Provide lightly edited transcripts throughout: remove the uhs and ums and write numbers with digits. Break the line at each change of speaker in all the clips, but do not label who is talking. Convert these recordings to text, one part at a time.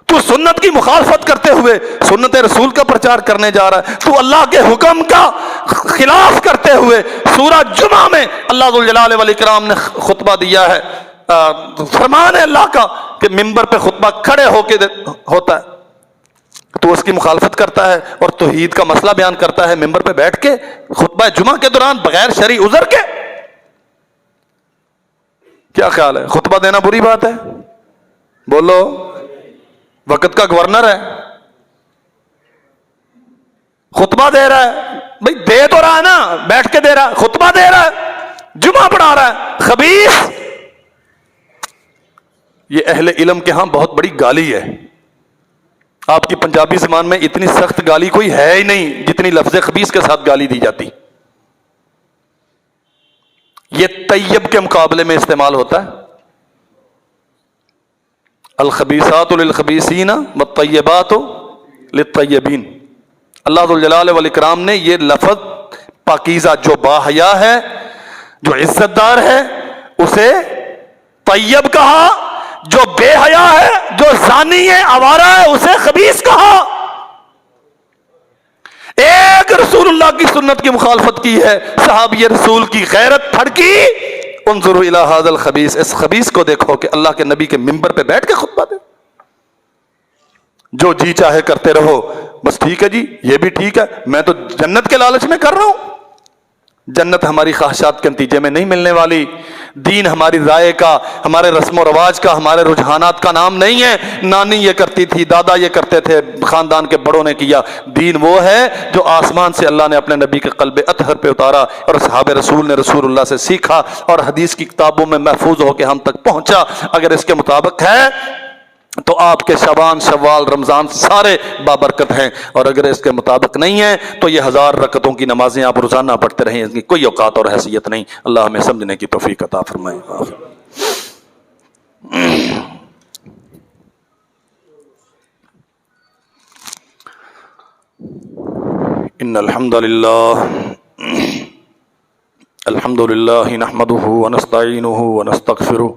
تو سنت کی مخالفت کرتے ہوئے سنت رسول کا پرچار کرنے جا رہا ہے، تو اللہ کے حکم کا خلاف کرتے ہوئے سورہ جمعہ میں اللہ ذوالجلال والاکرام نے خطبہ دیا ہے، فرمان ہے اللہ کا کہ ممبر پہ خطبہ کھڑے ہو کے ہوتا ہے، تو اس کی مخالفت کرتا ہے اور توحید کا مسئلہ بیان کرتا ہے ممبر پہ بیٹھ کے خطبہ جمعہ کے دوران بغیر شرعی عذر کے۔ کیا خیال ہے، خطبہ دینا بری بات ہے؟ بولو، وقت کا گورنر ہے، خطبہ دے رہا ہے، بھئی دے تو رہا ہے نا، بیٹھ کے دے رہا ہے، خطبہ دے رہا ہے، جمعہ پڑھا رہا ہے، خبیث۔ یہ اہل علم کے ہاں بہت بڑی گالی ہے۔ آپ کی پنجابی زبان میں اتنی سخت گالی کوئی ہے ہی نہیں جتنی لفظ خبیث کے ساتھ گالی دی جاتی۔ یہ طیب کے مقابلے میں استعمال ہوتا ہے، الخبیثات للخبیثین والطیبات للطیبین۔ اللہ ذوالجلال والاکرام نے یہ لفظ پاکیزہ، جو باحیا ہے، جو عزت دار ہے، اسے طیب کہا، جو بے حیا ہے، جو زانی ہے، آوارہ ہے، اسے خبیث کہا۔ ایک رسول اللہ کی سنت کی مخالفت کی ہے، صحابی رسول کی غیرت پھڑکی، انظروا الی ھذا الخبیث، اس خبیث کو دیکھو کہ اللہ کے نبی کے ممبر پہ بیٹھ کے خطبہ دے۔ جو جی چاہے کرتے رہو، بس ٹھیک ہے جی، یہ بھی ٹھیک ہے، میں تو جنت کے لالچ میں کر رہا ہوں۔ جنت ہماری خواہشات کے نتیجے میں نہیں ملنے والی، دین ہماری رائے کا، ہمارے رسم و رواج کا، ہمارے رجحانات کا نام نہیں ہے۔ نانی یہ کرتی تھی، دادا یہ کرتے تھے، خاندان کے بڑوں نے کیا۔ دین وہ ہے جو آسمان سے اللہ نے اپنے نبی کے قلب اطہر پہ اتارا اور اصحاب رسول نے رسول اللہ سے سیکھا اور حدیث کی کتابوں میں محفوظ ہو کے ہم تک پہنچا۔ اگر اس کے مطابق ہے تو آپ کے شعبان، شوال، رمضان سارے بابرکت ہیں، اور اگر اس کے مطابق نہیں ہے تو یہ 1000 رکعتوں کی نمازیں آپ روزانہ پڑھتے رہیں، اس کی کوئی اوقات اور حیثیت نہیں۔ اللہ ہمیں سمجھنے کی توفیق عطا فرمائے۔ ان الحمد للہ نحمده ونستعینه ونستغفره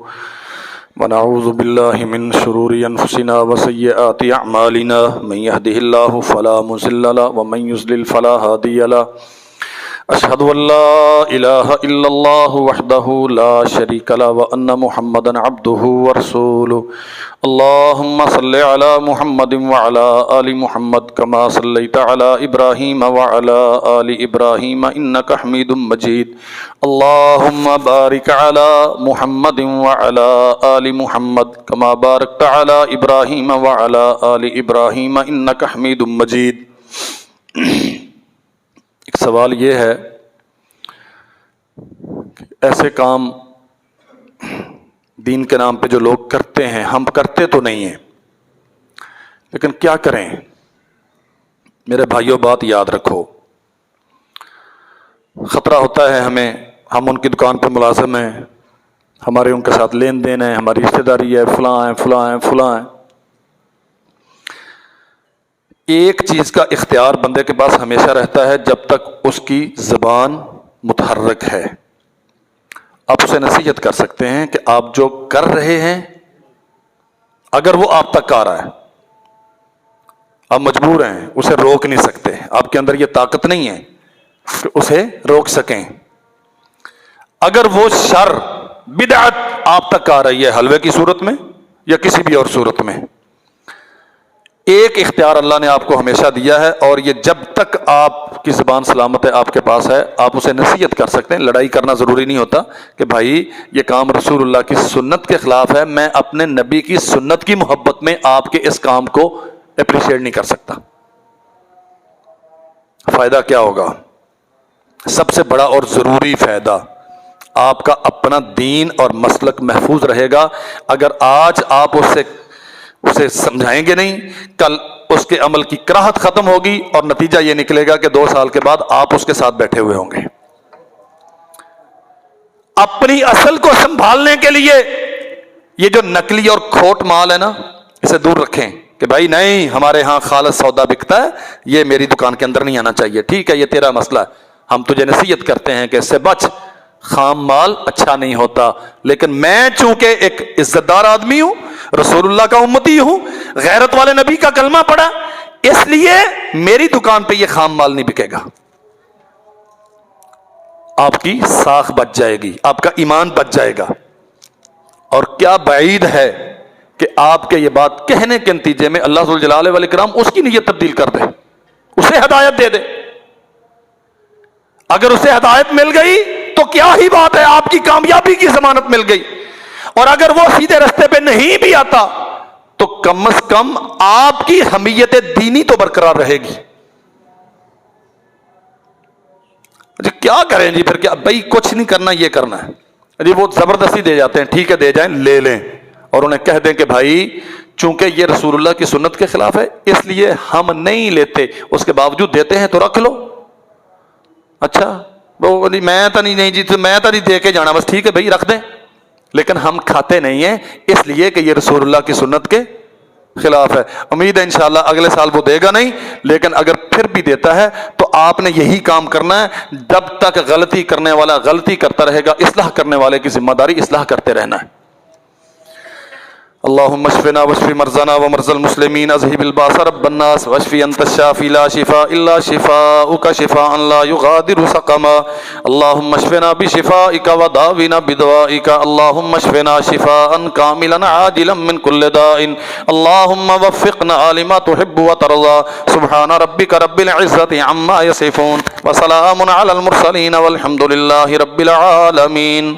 ونعوذ باللہ من شرور انفسنا وسیئات اعمالنا، من يهده اللہ فلا مضل له ومن يضلل فلا هادی له، اشہد ان لا الہ الا اللہ وحدہ لا شریک له وان محمدا عبدہ ورسولہ۔ اللہم صل علی محمد وعلی آل محمد کما صلیت علی ابراہیم وعلی آل ابراہیم انک حمید مجید۔ اللہم بارک علی محمد وعلی آل محمد کما بارکت علی ابراہیم وعلی آل ابراہیم انک حمید مجید۔ ایک سوال یہ ہے کہ ایسے کام دین کے نام پہ جو لوگ کرتے ہیں، ہم کرتے تو نہیں ہیں، لیکن کیا کریں؟ میرے بھائیوں، بات یاد رکھو، خطرہ ہوتا ہے ہمیں، ہم ان کی دکان پہ ملازم ہیں، ہمارے ان کے ساتھ لین دین ہے، ہماری رشتہ داری ہے، فلاں ہیں فلاں ہیں فلاں ہیں۔ ایک چیز کا اختیار بندے کے پاس ہمیشہ رہتا ہے جب تک اس کی زبان متحرک ہے۔ آپ اسے نصیحت کر سکتے ہیں کہ آپ جو کر رہے ہیں، اگر وہ آپ تک آ رہا ہے، آپ مجبور ہیں، اسے روک نہیں سکتے، آپ کے اندر یہ طاقت نہیں ہے کہ اسے روک سکیں۔ اگر وہ شر، بدعت آپ تک آ رہی ہے حلوے کی صورت میں یا کسی بھی اور صورت میں، ایک اختیار اللہ نے آپ کو ہمیشہ دیا ہے، اور یہ جب تک آپ کی زبان سلامت ہے، آپ کے پاس ہے، آپ اسے نصیحت کر سکتے ہیں۔ لڑائی کرنا ضروری نہیں ہوتا کہ بھائی یہ کام رسول اللہ کی سنت کے خلاف ہے، میں اپنے نبی کی سنت کی محبت میں آپ کے اس کام کو اپریشیٹ نہیں کر سکتا۔ فائدہ کیا ہوگا؟ سب سے بڑا اور ضروری فائدہ، آپ کا اپنا دین اور مسلک محفوظ رہے گا۔ اگر آج آپ اسے سمجھائیں گے نہیں، کل اس کے عمل کی کراہت ختم ہوگی اور نتیجہ یہ نکلے گا کہ 2 سال کے بعد آپ اس کے ساتھ بیٹھے ہوئے ہوں گے۔ اپنی اصل کو سنبھالنے کے لیے یہ جو نقلی اور کھوٹ مال ہے نا، اسے دور رکھیں کہ بھائی نہیں، ہمارے ہاں خالص سودا بکتا ہے، یہ میری دکان کے اندر نہیں آنا چاہیے۔ ٹھیک ہے، یہ تیرا مسئلہ ہے، ہم تجھے نصیحت کرتے ہیں کہ اس سے بچ، خام مال اچھا نہیں ہوتا۔ لیکن میں چونکہ ایک عزت دار آدمی ہوں، رسول اللہ کا امتی ہوں، غیرت والے نبی کا کلمہ پڑھا، اس لیے میری دکان پہ یہ خام مال نہیں بکے گا. آپ کی ساکھ بچ جائے گی، آپ کا ایمان بچ جائے گا. اور کیا بعید ہے کہ آپ کے یہ بات کہنے کے نتیجے میں اللہ ذو الجلال والاکرام اس کی نیت تبدیل کر دے، اسے ہدایت دے دے. اگر اسے ہدایت مل گئی تو کیا ہی بات ہے، آپ کی کامیابی کی ضمانت مل گئی. اور اگر وہ سیدھے رستے پہ نہیں بھی آتا تو کم از کم آپ کی حمیت دینی تو برقرار رہے گی. جی کیا کریں جی پھر، کیا بھائی کچھ نہیں کرنا، یہ کرنا ہے جی. وہ زبردستی دے جاتے ہیں، ٹھیک ہے دے جائیں، لے لیں اور انہیں کہہ دیں کہ بھائی چونکہ یہ رسول اللہ کی سنت کے خلاف ہے اس لیے ہم نہیں لیتے، اس کے باوجود دیتے ہیں تو رکھ لو. اچھا وہ میں تو نہیں جی، میں تو نہیں دے کے جانا، بس ٹھیک ہے بھائی رکھ دیں، لیکن ہم کھاتے نہیں ہیں اس لیے کہ یہ رسول اللہ کی سنت کے خلاف ہے. امید ہے انشاءاللہ اگلے سال وہ دے گا نہیں، لیکن اگر پھر بھی دیتا ہے تو آپ نے یہی کام کرنا ہے. جب تک غلطی کرنے والا غلطی کرتا رہے گا، اصلاح کرنے والے کی ذمہ داری اصلاح کرتے رہنا ہے. اللهم اشفنا واشف مرضانا ومرضى المسلمين، اذهب الباس رب الناس واشف انت الشافي لا شفاء الا شفاؤك شفاء لا يغادر سقما. اللهم اشفنا بشفائك وداونا بدوائك. اللهم اشفنا شفاء كاملا عاجلا من كل داء. اللهم وفقنا لما تحب وترضى. سبحان ربك رب العزة عما يصفون وسلام على المرسلين والحمد لله رب العالمين.